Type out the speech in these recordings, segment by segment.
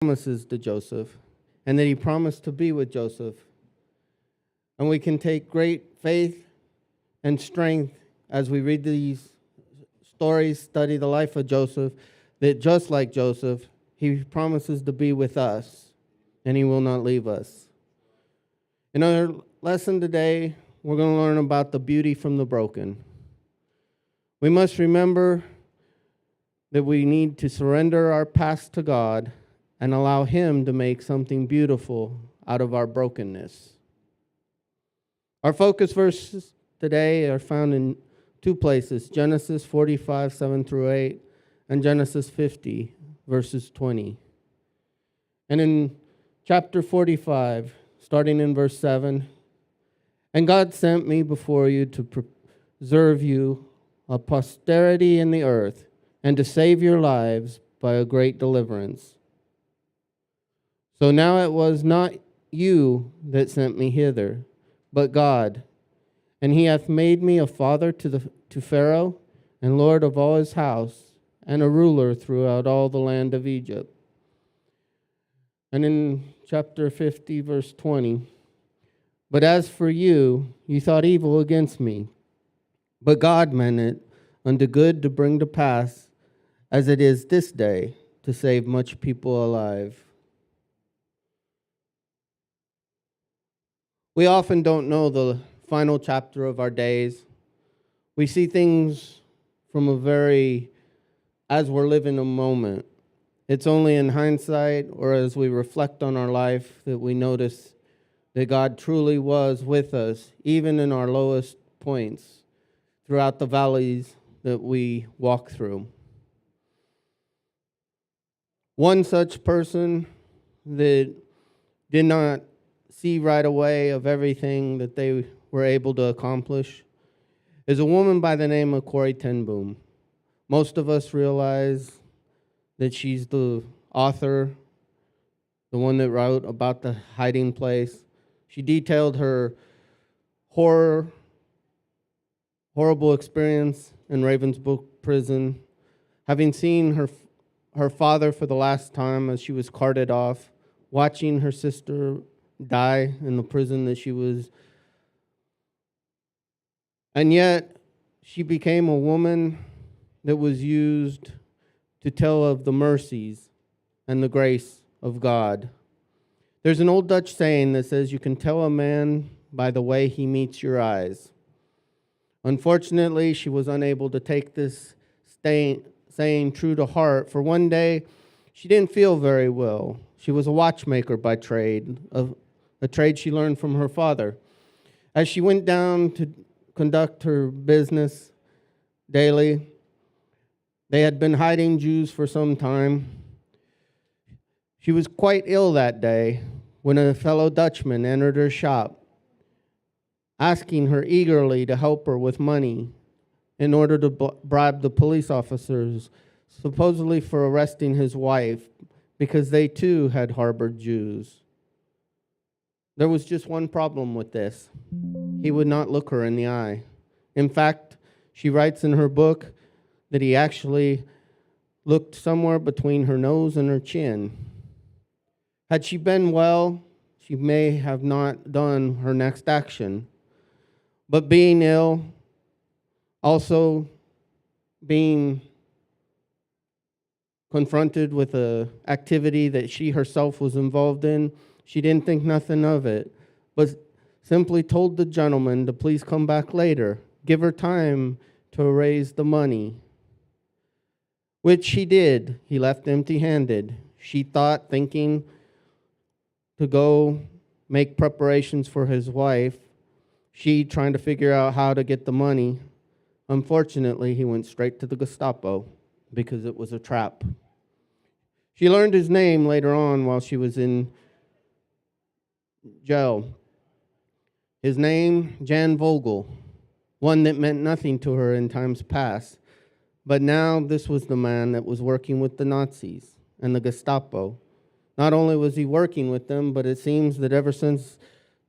promises to Joseph, and that he promised to be with Joseph. And we can take great faith and strength as we read these stories, study the life of Joseph, that just like Joseph, he promises to be with us, and he will not leave us. In our lesson today, we're going to learn about the beauty from the broken. We must remember that we need to surrender our past to God and allow Him to make something beautiful out of our brokenness. Our focus verses today are found in two places, Genesis 45, 7 through 8, and Genesis 50, verses 20. And in chapter 45, starting in verse 7, "And God sent me before you to preserve you a posterity in the earth, and to save your lives by a great deliverance. So now it was not you that sent me hither, but God. And he hath made me a father to Pharaoh, and lord of all his house, and a ruler throughout all the land of Egypt." And in chapter 50, verse 20, "But as for you, you thought evil against me, but God meant it unto good to bring to pass, as it is this day, to save much people alive." We often don't know the final chapter of our days. We see things from as we're living a moment. It's only in hindsight or as we reflect on our life that we notice that God truly was with us, even in our lowest points, throughout the valleys that we walk through. One such person that did not see right away of everything that they were able to accomplish is a woman by the name of Corrie ten Boom. Most of us realize that she's the author, the one that wrote about the hiding place. She detailed her horrible experience in Ravensbrück prison, having seen her father for the last time as she was carted off, watching her sister die in the prison that she was. And yet, she became a woman that was used to tell of the mercies and the grace of God. There's an old Dutch saying that says, "You can tell a man by the way he meets your eyes." Unfortunately, she was unable to take this saying true to heart, for one day she didn't feel very well. She was a watchmaker by trade, a trade she learned from her father. As she went down to conduct her business daily, they had been hiding Jews for some time. She was quite ill that day when a fellow Dutchman entered her shop, asking her eagerly to help her with money in order to bribe the police officers, supposedly for arresting his wife, because they too had harbored Jews. There was just one problem with this. He would not look her in the eye. In fact, she writes in her book that he actually looked somewhere between her nose and her chin. Had she been well, she may have not done her next action. But being ill, also being confronted with an activity that she herself was involved in, she didn't think nothing of it, but simply told the gentleman to please come back later, give her time to raise the money, which he did. He left empty-handed. She thought, thinking to go make preparations for his wife, she trying to figure out how to get the money. Unfortunately, he went straight to the Gestapo because it was a trap. She learned his name later on while she was in jail. His name, Jan Vogel, one that meant nothing to her in times past. But now this was the man that was working with the Nazis and the Gestapo. Not only was he working with them, but it seems that ever since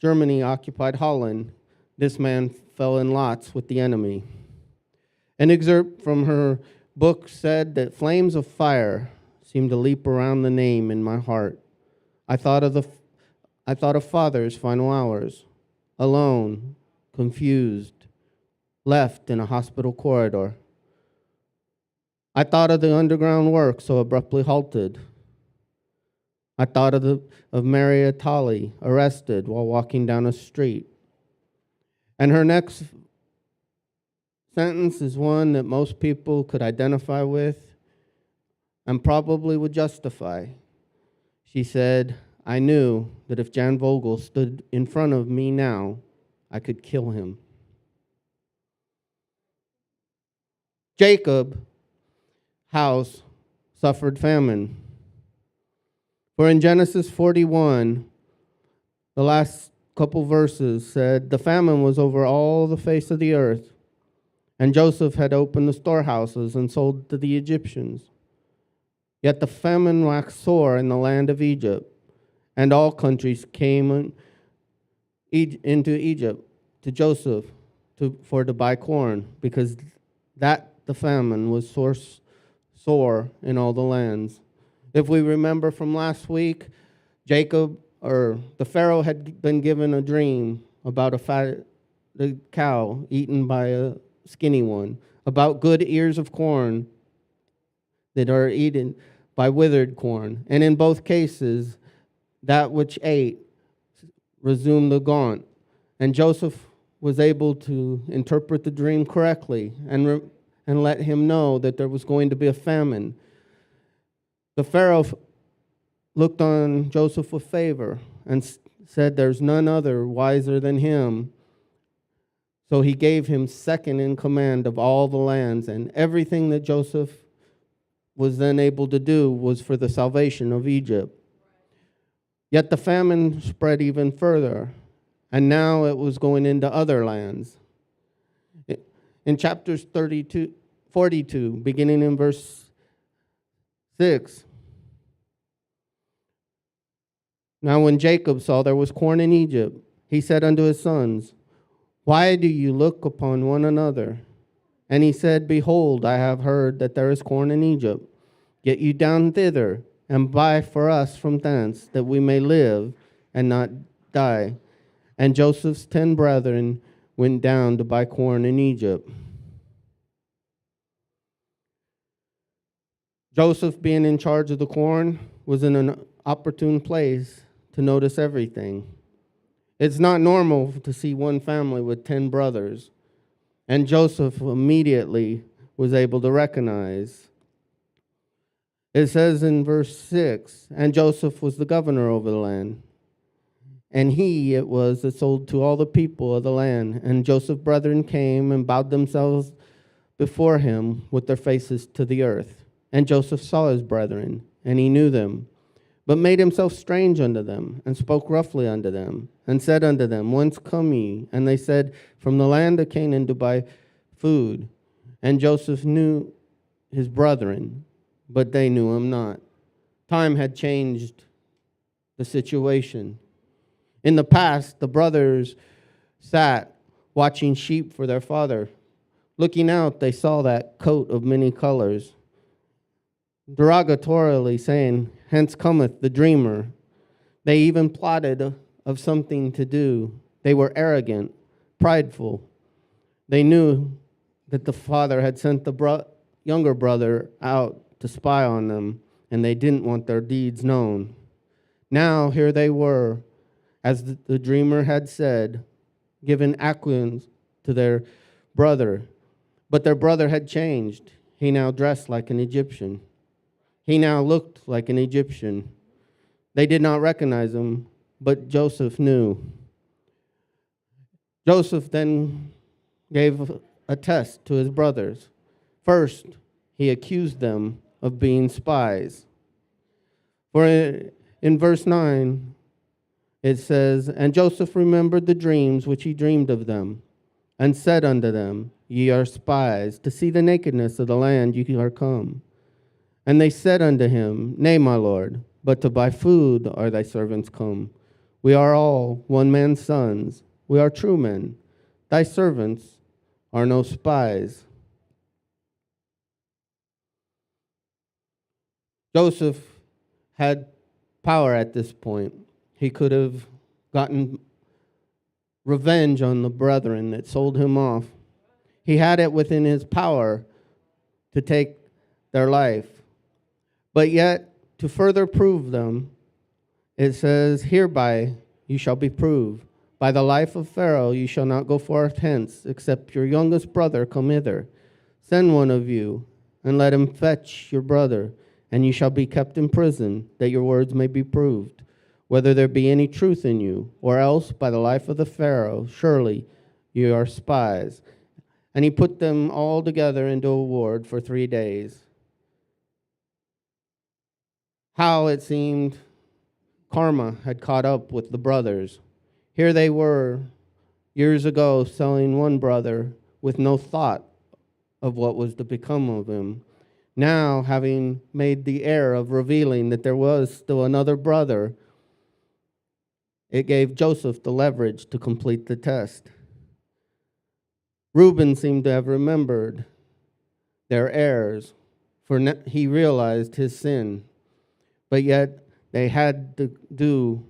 Germany occupied Holland, this man fell in lots with the enemy. An excerpt from her book said that flames of fire seemed to leap around the name in my heart. I thought of father's final hours, alone, confused, left in a hospital corridor. I thought of the underground work so abruptly halted. I thought of Mary Atali, arrested while walking down a street. And her next sentence is one that most people could identify with and probably would justify. She said, I knew that if Jan Vogel stood in front of me now, I could kill him. Jacob's house suffered famine. For in Genesis 41, the last couple verses said, the famine was over all the face of the earth, and Joseph had opened the storehouses and sold to the Egyptians. Yet the famine waxed sore in the land of Egypt, and all countries came into Egypt to Joseph to buy corn, because that the famine was sore in all the lands. If we remember from last week, the Pharaoh had been given a dream about the cow eaten by a skinny one, about good ears of corn that are eaten by withered corn. And in both cases, that which ate resumed the gaunt. And Joseph was able to interpret the dream correctly and let him know that there was going to be a famine. The Pharaoh looked on Joseph with favor and said, there's none other wiser than him. So he gave him second in command of all the lands, and everything that Joseph was then able to do was for the salvation of Egypt. Yet the famine spread even further, and now it was going into other lands. In chapters 42, beginning in verse 6, now when Jacob saw there was corn in Egypt, he said unto his sons, why do you look upon one another? And he said, behold, I have heard that there is corn in Egypt. Get you down thither, and buy for us from thence, that we may live and not die. And Joseph's 10 brethren went down to buy corn in Egypt. Joseph, being in charge of the corn, was in an opportune place to notice everything. It's not normal to see one family with 10 brothers, and Joseph immediately was able to recognize. It says in verse 6, and Joseph was the governor over the land, and he it was that sold to all the people of the land. And Joseph's brethren came and bowed themselves before him with their faces to the earth. And Joseph saw his brethren, and he knew them, but made himself strange unto them, and spoke roughly unto them, and said unto them, whence come ye? And they said, from the land of Canaan to buy food. And Joseph knew his brethren, but they knew him not. Time had changed the situation. In the past, the brothers sat watching sheep for their father. Looking out, they saw that coat of many colors, derogatorily saying, hence cometh the dreamer. They even plotted of something to do. They were arrogant, prideful. They knew that the father had sent the younger brother out to spy on them, and they didn't want their deeds known. Now here they were, as the dreamer had said, given acquiescence to their brother. But their brother had changed. He now dressed like an Egyptian. He now looked like an Egyptian. They did not recognize him, but Joseph knew. Joseph then gave a test to his brothers. First, he accused them of being spies. For in verse 9, it says, and Joseph remembered the dreams which he dreamed of them, and said unto them, ye are spies, to see the nakedness of the land ye are come. And they said unto him, nay, my lord, but to buy food are thy servants come. We are all one man's sons. We are true men. Thy servants are no spies. Joseph had power at this point. He could have gotten revenge on the brethren that sold him off. He had it within his power to take their life. But yet, to further prove them, it says, "Hereby you shall be proved. By the life of Pharaoh you shall not go forth hence, except your youngest brother come hither. Send one of you, and let him fetch your brother, and you shall be kept in prison, that your words may be proved, whether there be any truth in you, or else by the life of the Pharaoh, surely you are spies." And he put them all together into a ward for 3 days. How it seemed karma had caught up with the brothers. Here they were, years ago, selling one brother with no thought of what was to become of him. Now, having made the error of revealing that there was still another brother, it gave Joseph the leverage to complete the test. Reuben seemed to have remembered their errors, for he realized his sin. But yet they had to do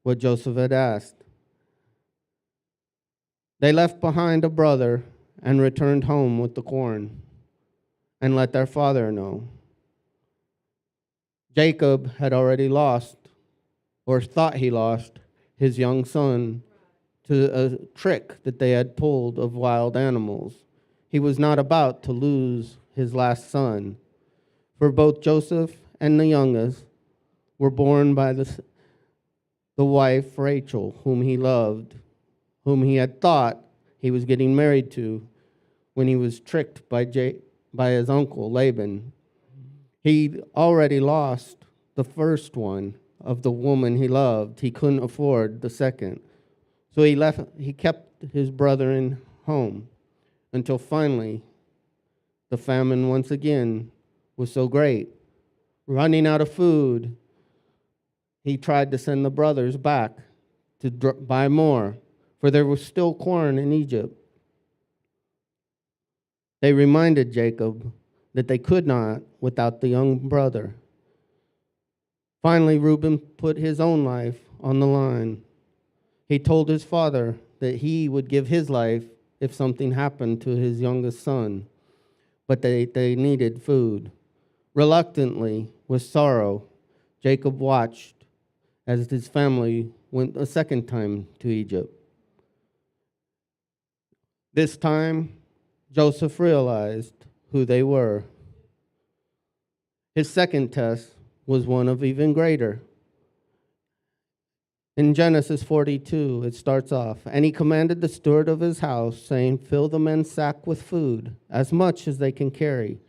what Joseph had asked. They left behind a brother and returned home with the corn and let their father know. Jacob had already lost, or thought he lost, his young son to a trick that they had pulled of wild animals. He was not about to lose his last son, for both Joseph and the youngest were born by the wife Rachel, whom he loved, whom he had thought he was getting married to when he was tricked by his uncle Laban. He'd already lost the first one of the woman he loved. He couldn't afford the second. So he kept his brother in home until finally the famine once again was so great. Running out of food, he tried to send the brothers back to buy more, for there was still corn in Egypt. They reminded Jacob that they could not without the young brother. Finally, Reuben put his own life on the line. He told his father that he would give his life if something happened to his youngest son, but they needed food. Reluctantly, with sorrow, Jacob watched as his family went a second time to Egypt. This time, Joseph realized who they were. His second test was one of even greater. In Genesis 42, it starts off, "And he commanded the steward of his house, saying, Fill the men's sack with food, as much as they can carry,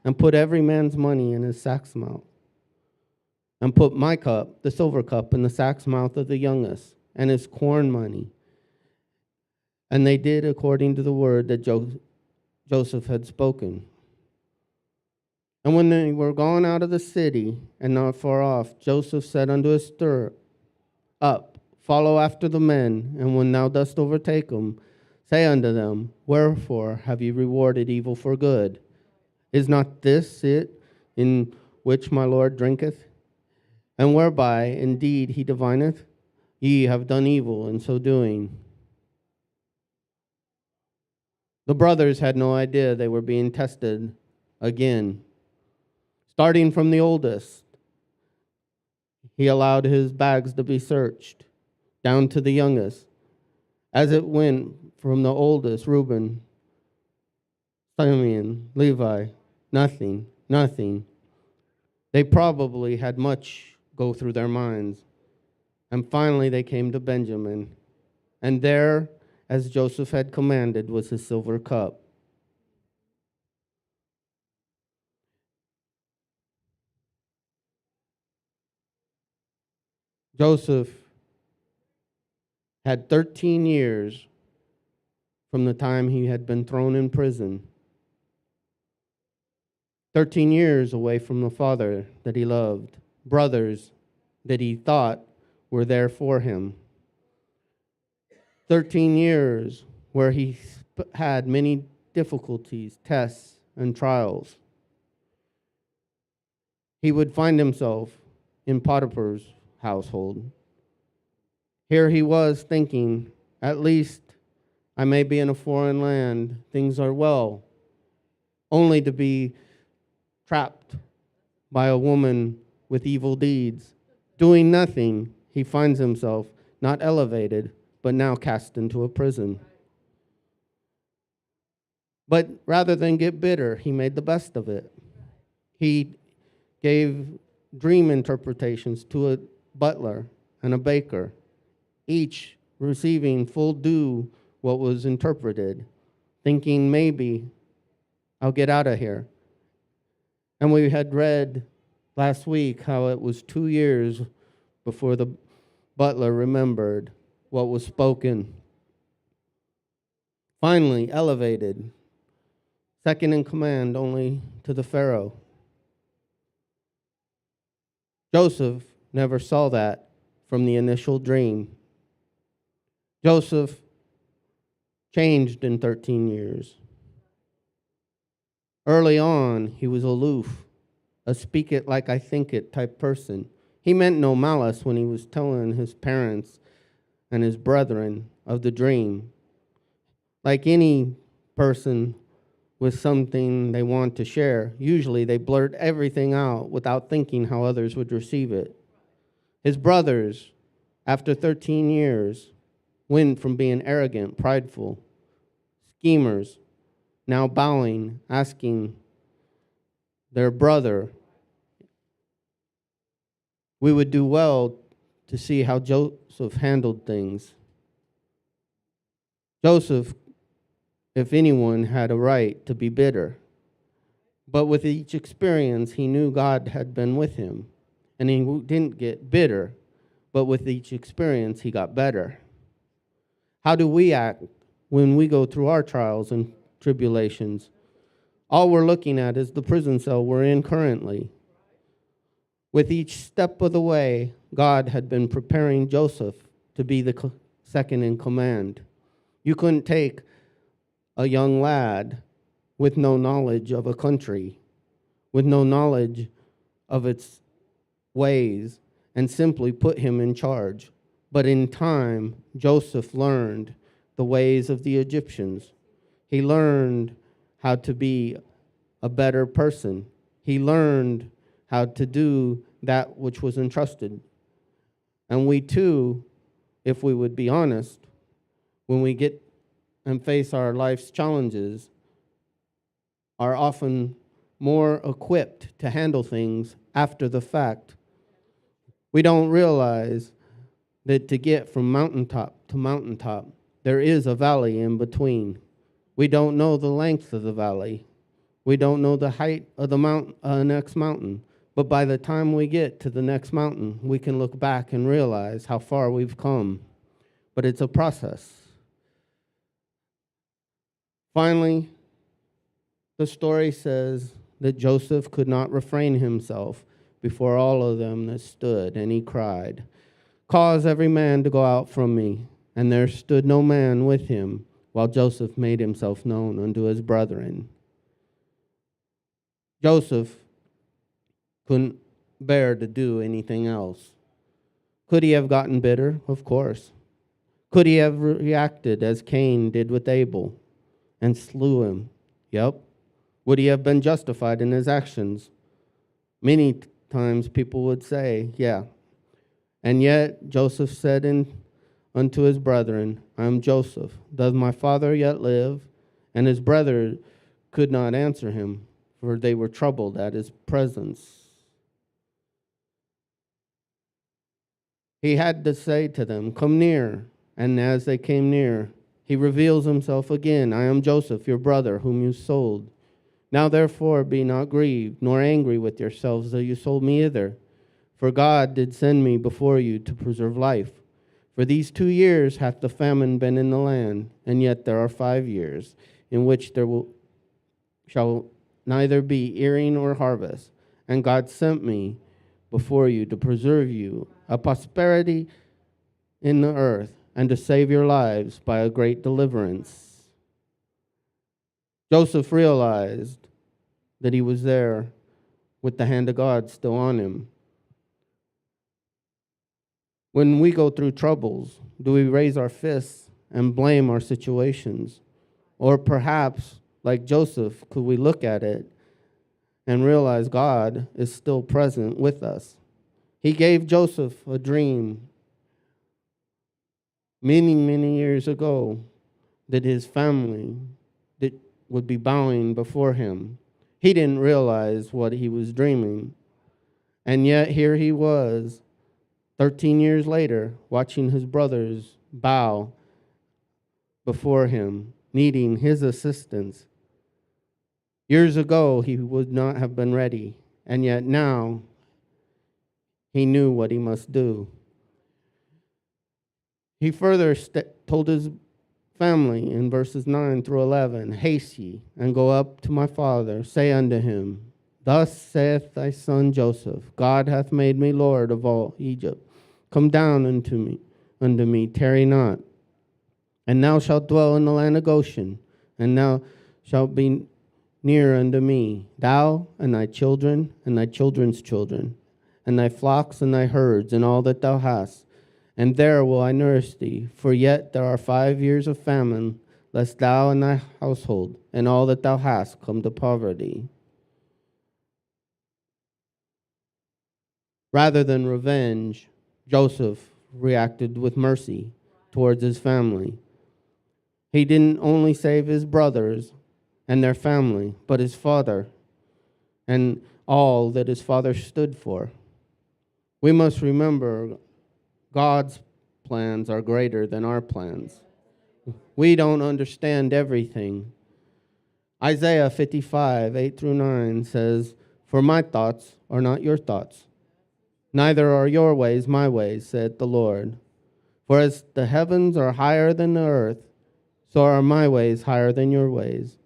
and put every man's money in his sack's mouth. And put my cup, the silver cup, in the sack's mouth of the youngest, and his corn money." And they did according to the word that Joseph had spoken. And when they were gone out of the city, and not far off, Joseph said unto his steward, Up, follow after the men, and when thou dost overtake them, say unto them, Wherefore have ye rewarded evil for good? Is not this it in which my Lord drinketh? And whereby indeed he divineth? Ye have done evil in so doing. The brothers had no idea they were being tested again. Starting from the oldest, he allowed his bags to be searched, down to the youngest. As it went from the oldest, Reuben, Simeon, Levi, nothing. They probably had much go through their minds. And finally they came to Benjamin. And there, as Joseph had commanded, was his silver cup. Joseph had 13 years from the time he had been thrown in prison. 13 years away from the father that he loved, brothers that he thought were there for him. 13 years where he had many difficulties, tests, and trials. he would find himself in Potiphar's household. Here he was thinking, at least I may be in a foreign land, things are well, only to be trapped by a woman with evil deeds. Doing nothing, he finds himself not elevated, but now cast into a prison. But rather than get bitter, he made the best of it. He gave dream interpretations to a butler and a baker, each receiving full due what was interpreted, thinking maybe I'll get out of here. And we had read last week how it was 2 years before the butler remembered what was spoken. Finally, elevated, second in command only to the Pharaoh. Joseph never saw that from the initial dream. Joseph changed in 13 years. Early on, he was aloof, a speak it like I think it type person. He meant no malice when he was telling his parents and his brethren of the dream. Like any person with something they want to share, usually they blurt everything out without thinking how others would receive it. His brothers, after 13 years, went from being arrogant, prideful, schemers, now bowing, asking their brother, we would do well to see how Joseph handled things. Joseph, if anyone, had a right to be bitter. But with each experience, he knew God had been with him. And he didn't get bitter, but with each experience, he got better. How do we act when we go through our trials and tribulations? All we're looking at is the prison cell we're in currently. With each step of the way, God had been preparing Joseph to be the second in command. You couldn't take a young lad with no knowledge of a country, with no knowledge of its ways, and simply put him in charge. But in time, Joseph learned the ways of the Egyptians. He learned how to be a better person. He learned how to do that which was entrusted. And we too, if we would be honest, when we get and face our life's challenges, are often more equipped to handle things after the fact. We don't realize that to get from mountaintop to mountaintop, there is a valley in between. We don't know the length of the valley. We don't know the height of the next mountain. But by the time we get to the next mountain, we can look back and realize how far we've come. But it's a process. Finally, the story says that Joseph could not refrain himself before all of them that stood, and he cried, "Cause every man to go out from me." And there stood no man with him, while Joseph made himself known unto his brethren. Joseph couldn't bear to do anything else. Could he have gotten bitter? Of course. Could he have reacted as Cain did with Abel and slew him? Yep. Would he have been justified in his actions? Many times people would say, yeah. And yet Joseph said unto his brethren, I am Joseph. Does my father yet live? And his brother could not answer him, for they were troubled at his presence. He had to say to them, come near. And as they came near, he reveals himself again. I am Joseph, your brother, whom you sold. Now therefore be not grieved, nor angry with yourselves, though you sold me hither. For God did send me before you to preserve life. For these 2 years hath the famine been in the land, and yet there are 5 years, in which shall neither be earing or harvest. And God sent me before you to preserve you a prosperity in the earth, and to save your lives by a great deliverance. Joseph realized that he was there with the hand of God still on him. When we go through troubles, do we raise our fists and blame our situations? Or perhaps, like Joseph, could we look at it and realize God is still present with us? He gave Joseph a dream many, many years ago that his family would be bowing before him. He didn't realize what he was dreaming. And yet here he was, 13 years later, watching his brothers bow before him, needing his assistance. Years ago, he would not have been ready, and yet now he knew what he must do. He further told his family in verses 9 through 11, "Haste ye, and go up to my father, say unto him, Thus saith thy son Joseph, God hath made me Lord of all Egypt. Come down unto me, tarry not. And thou shalt dwell in the land of Goshen, and thou shalt be near unto me, thou and thy children and thy children's children, and thy flocks and thy herds, and all that thou hast. And there will I nourish thee, for yet there are 5 years of famine, lest thou and thy household and all that thou hast come to poverty." Rather than revenge, Joseph reacted with mercy towards his family. He didn't only save his brothers and their family, but his father and all that his father stood for. We must remember God's plans are greater than our plans. We don't understand everything. Isaiah 55, 8 through 9 says, "For my thoughts are not your thoughts, neither are your ways my ways, saith the Lord. For as the heavens are higher than the earth, so are my ways higher than your ways,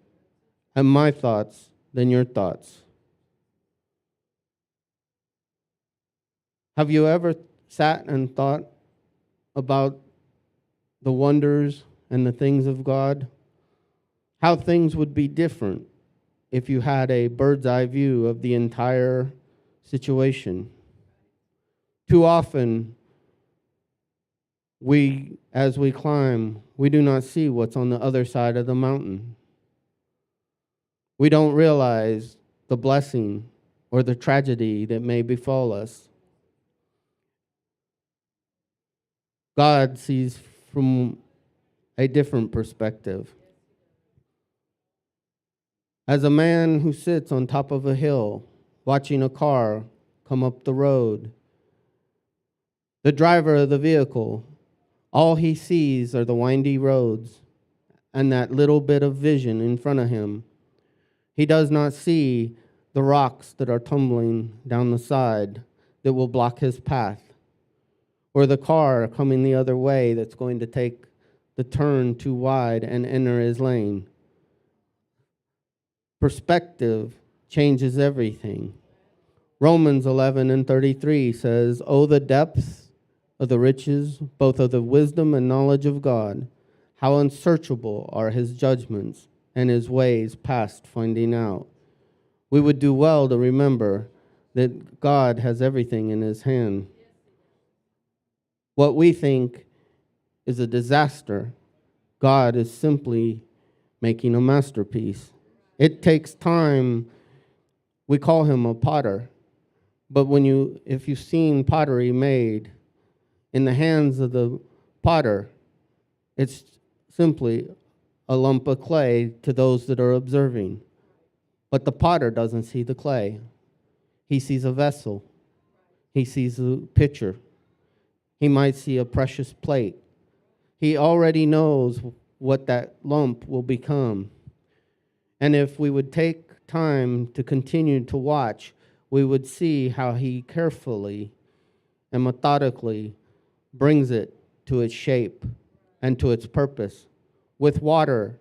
and my thoughts than your thoughts." Have you ever sat and thought about the wonders and the things of God? How things would be different if you had a bird's eye view of the entire situation. Too often, as we climb, we do not see what's on the other side of the mountain. We don't realize the blessing or the tragedy that may befall us. God sees from a different perspective. As a man who sits on top of a hill watching a car come up the road, the driver of the vehicle, all he sees are the windy roads and that little bit of vision in front of him. He does not see the rocks that are tumbling down the side that will block his path, or the car coming the other way that's going to take the turn too wide and enter his lane. Perspective changes everything. Romans 11 and 33 says, "Oh, the depths of the riches, both of the wisdom and knowledge of God. How unsearchable are his judgments and his ways past finding out." We would do well to remember that God has everything in his hand. What we think is a disaster, God is simply making a masterpiece. It takes time. We call him a potter. But if you've seen pottery made in the hands of the potter, it's simply a lump of clay to those that are observing. But the potter doesn't see the clay. He sees a vessel. He sees a pitcher. He might see a precious plate. He already knows what that lump will become. And if we would take time to continue to watch, we would see how he carefully and methodically brings it to its shape and to its purpose, with water,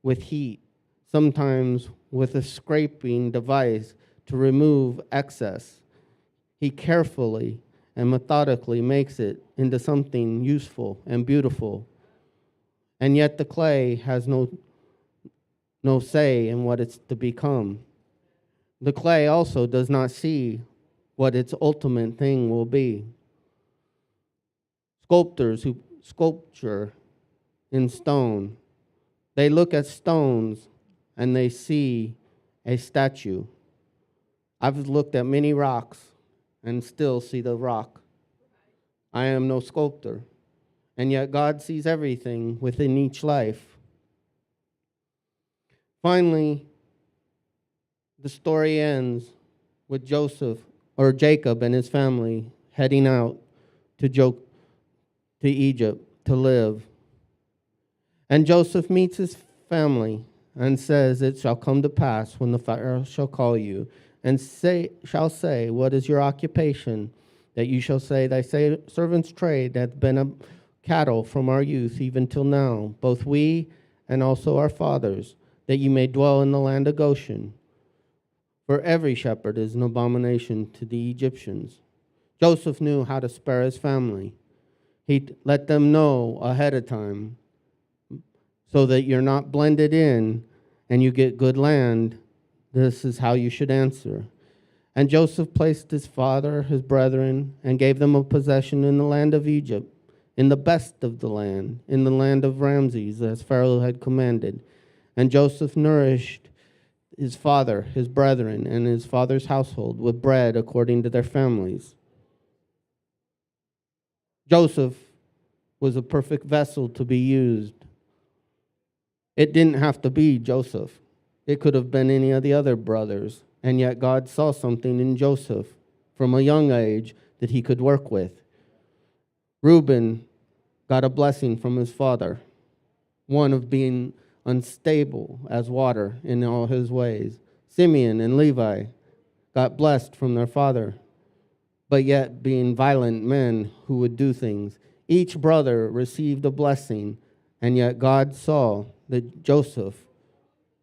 with heat, sometimes with a scraping device to remove excess. He carefully and methodically makes it into something useful and beautiful. And yet the clay has no say in what it's to become. The clay also does not see what its ultimate thing will be. Sculptors who sculpture in stone, they look at stones and they see a statue. I've looked at many rocks and still see the rock. I am no sculptor, and yet God sees everything within each life. Finally, the story ends with Jacob and his family heading out to Egypt to live. And Joseph meets his family and says, "It shall come to pass when the Pharaoh shall call you and shall say, what is your occupation? That you shall say, thy servant's trade hath been a cattle from our youth even till now, both we and also our fathers, that you may dwell in the land of Goshen. For every shepherd is an abomination to the Egyptians." Joseph knew how to spare his family. He let them know ahead of time so that you're not blended in and you get good land. This is how you should answer. And Joseph placed his father, his brethren, and gave them a possession in the land of Egypt, in the best of the land, in the land of Ramses, as Pharaoh had commanded. And Joseph nourished his father, his brethren, and his father's household with bread according to their families. Joseph was a perfect vessel to be used. It didn't have to be Joseph. It could have been any of the other brothers. And yet God saw something in Joseph from a young age that he could work with. Reuben got a blessing from his father, one of being unstable as water in all his ways. Simeon and Levi got blessed from their father, but yet being violent men who would do things. Each brother received a blessing, and yet God saw that Joseph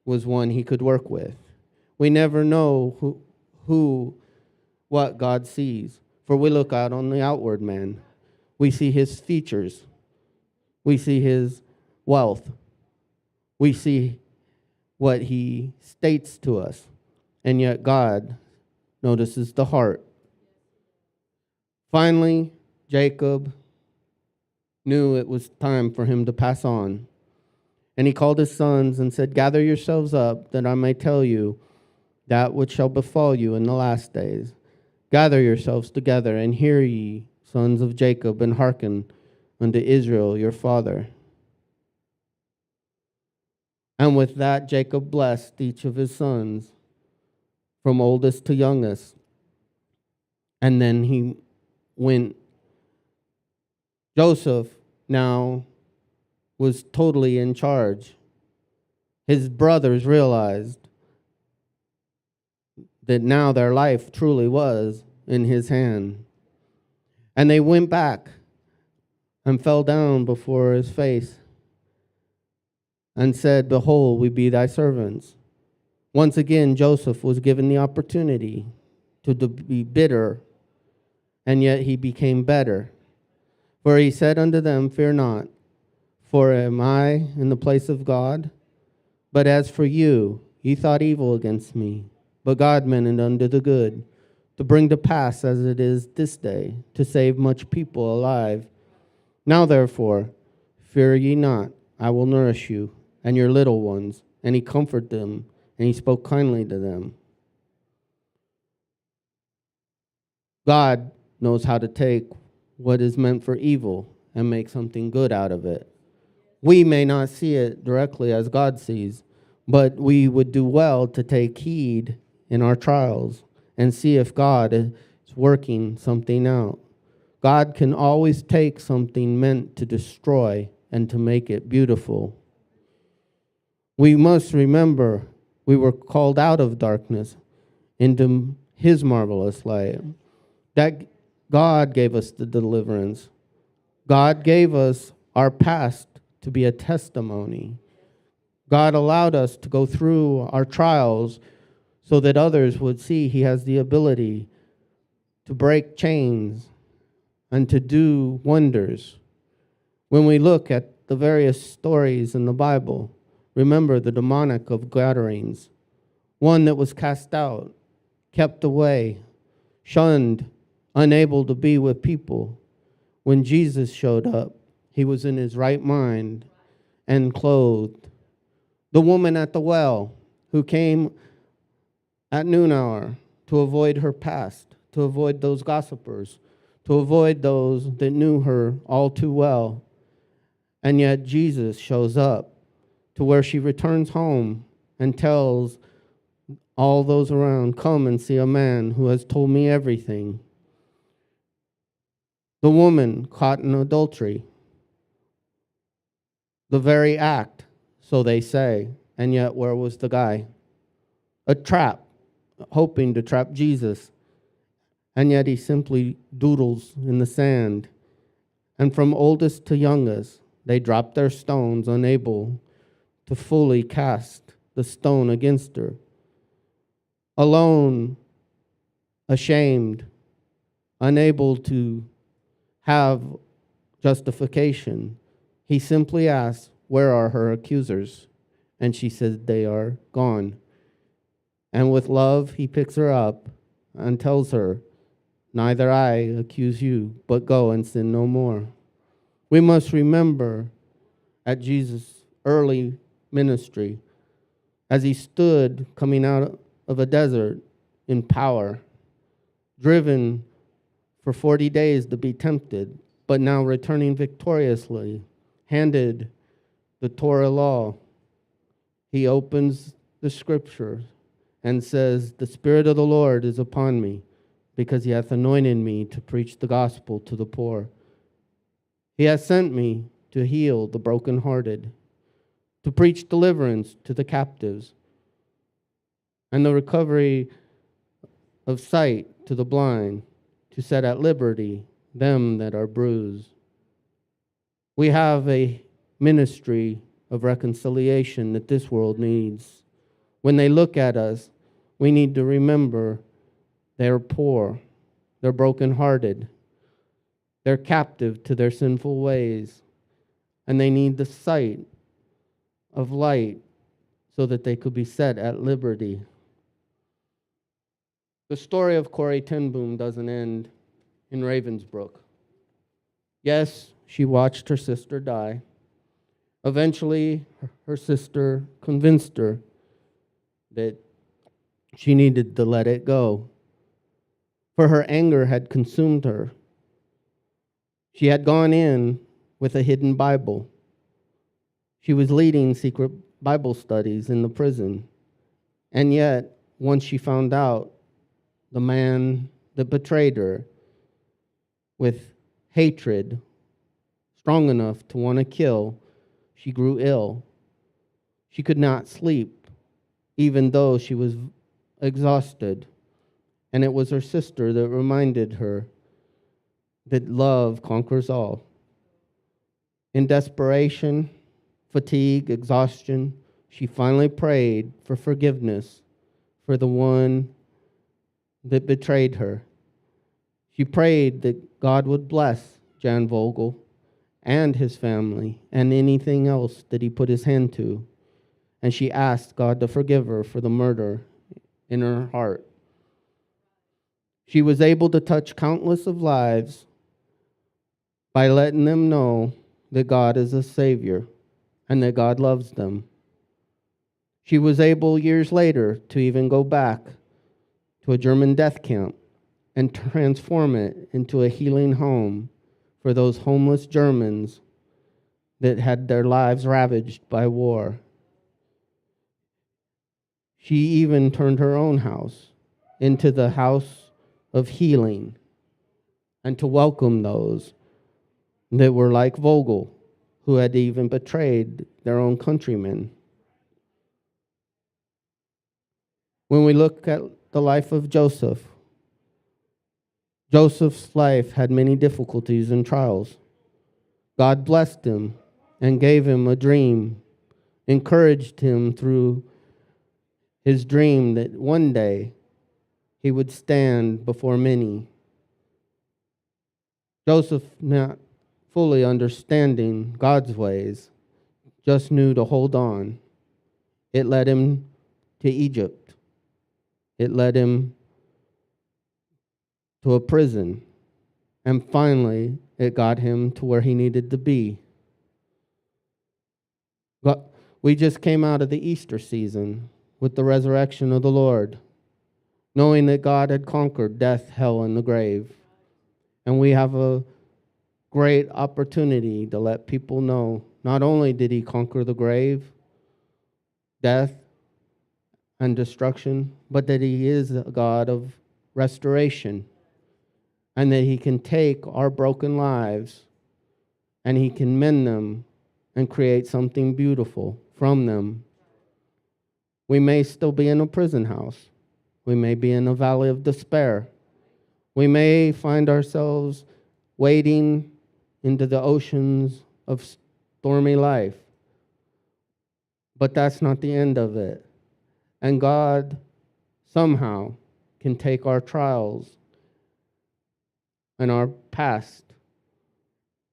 was one he could work with. We never know what God sees, for we look out on the outward man. We see his features. We see his wealth. We see what he states to us, and yet God notices the heart. Finally, Jacob knew it was time for him to pass on. And he called his sons and said, "Gather yourselves up, that I may tell you that which shall befall you in the last days. Gather yourselves together, and hear ye, sons of Jacob, and hearken unto Israel your father." And with that, Jacob blessed each of his sons, from oldest to youngest. And then he went. Joseph now was totally in charge. His brothers realized that now their life truly was in his hand. And they went back and fell down before his face and said, "Behold, we be thy servants." Once again, Joseph was given the opportunity to be bitter, and yet he became better. For he said unto them, "Fear not, for am I in the place of God? But as for you, ye thought evil against me, but God meant it unto the good, to bring to pass as it is this day, to save much people alive. Now therefore, fear ye not, I will nourish you and your little ones." And he comforted them, and he spoke kindly to them. God knows how to take what is meant for evil and make something good out of it. We may not see it directly as God sees, but we would do well to take heed in our trials and see if God is working something out. God can always take something meant to destroy and to make it beautiful. We must remember we were called out of darkness into his marvelous light. That God gave us the deliverance. God gave us our past to be a testimony. God allowed us to go through our trials so that others would see he has the ability to break chains and to do wonders. When we look at the various stories in the Bible, remember the demonic of Gadarenes, one that was cast out kept away, shunned, unable to be with people. When Jesus showed up, he was in his right mind and clothed. The woman at the well who came at noon hour to avoid her past, to avoid those gossipers, to avoid those that knew her all too well. And yet Jesus shows up to where she returns home and tells all those around, come and see a man who has told me everything. The woman caught in adultery, the very act, so they say, and yet where was the guy? A trap, hoping to trap Jesus, and yet he simply doodles in the sand. And from oldest to youngest, they drop their stones, unable to fully cast the stone against her. Alone, ashamed, unable to have justification, he simply asks, where are her accusers? And she says, they are gone. And with love, he picks her up and tells her, neither I accuse you, but go and sin no more. We must remember at Jesus' early ministry, as he stood coming out of a desert in power, driven for 40 days to be tempted, but now returning victoriously, handed the Torah law. He opens the scripture and says, the Spirit of the Lord is upon me, because he hath anointed me to preach the gospel to the poor. He hath sent me to heal the brokenhearted, to preach deliverance to the captives, and the recovery of sight to the blind, to set at liberty them that are bruised. We have a ministry of reconciliation that this world needs. When they look at us, we need to remember they're poor, they're brokenhearted, they're captive to their sinful ways, and they need the sight of light so that they could be set at liberty. The story of Corrie ten Boom doesn't end in Ravensbrück. Yes, she watched her sister die. Eventually, her sister convinced her that she needed to let it go, for her anger had consumed her. She had gone in with a hidden Bible. She was leading secret Bible studies in the prison. And yet, once she found out the man that betrayed her, with hatred strong enough to want to kill, she grew ill. She could not sleep, even though she was exhausted. And it was her sister that reminded her that love conquers all. In desperation, fatigue, exhaustion, she finally prayed for forgiveness for the one that betrayed her. She prayed that God would bless Jan Vogel and his family and anything else that he put his hand to. And she asked God to forgive her for the murder in her heart. She was able to touch countless of lives by letting them know that God is a Savior and that God loves them. She was able years later to even go back to a German death camp and transform it into a healing home for those homeless Germans that had their lives ravaged by war. She even turned her own house into the house of healing and to welcome those that were like Vogel, who had even betrayed their own countrymen. When we look at the life of Joseph, Joseph's life had many difficulties and trials. God blessed him and gave him a dream, encouraged him through his dream that one day he would stand before many. Joseph, not fully understanding God's ways, just knew to hold on. It led him to Egypt. It led him to a prison. And finally, it got him to where he needed to be. But we just came out of the Easter season with the resurrection of the Lord, knowing that God had conquered death, hell, and the grave. And we have a great opportunity to let people know not only did he conquer the grave, death, and destruction, but that he is a God of restoration, and that he can take our broken lives and he can mend them and create something beautiful from them. We may still be in a prison house. We may be in a valley of despair. We may find ourselves wading into the oceans of stormy life. But that's not the end of it. And God somehow can take our trials and our past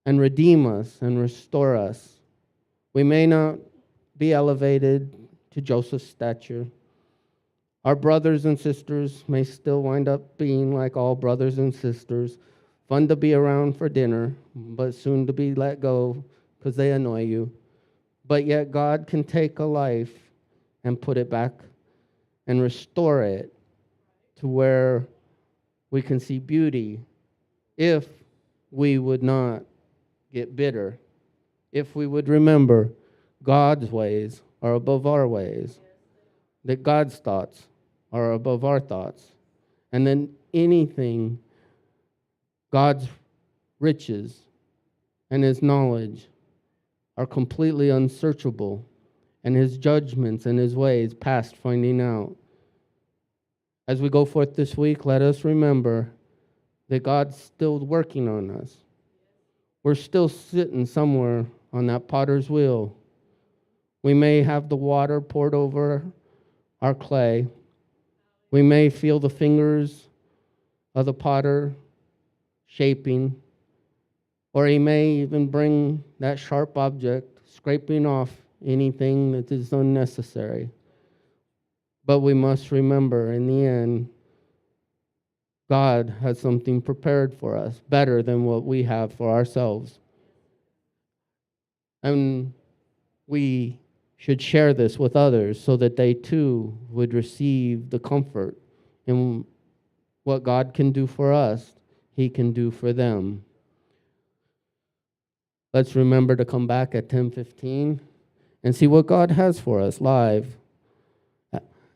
and redeem us and restore us. We may not be elevated to Joseph's stature. Our brothers and sisters may still wind up being like all brothers and sisters, fun to be around for dinner, but soon to be let go because they annoy you. But yet God can take a life and put it back and restore it to where we can see beauty if we would not get bitter, if we would remember God's ways are above our ways, that God's thoughts are above our thoughts, and then anything, God's riches and his knowledge are completely unsearchable, and his judgments and his ways past finding out. As we go forth this week, let us remember that God's still working on us. We're still sitting somewhere on that potter's wheel. We may have the water poured over our clay. We may feel the fingers of the potter shaping, or he may even bring that sharp object, scraping off anything that is unnecessary. But we must remember, in the end, God has something prepared for us, better than what we have for ourselves. And we should share this with others so that they too would receive the comfort in what God can do for us, he can do for them. Let's remember to come back at 10:15 and see what God has for us live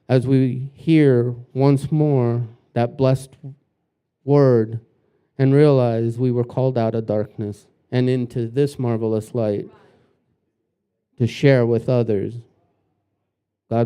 as we hear once more that blessed word and realize we were called out of darkness and into this marvelous light to share with others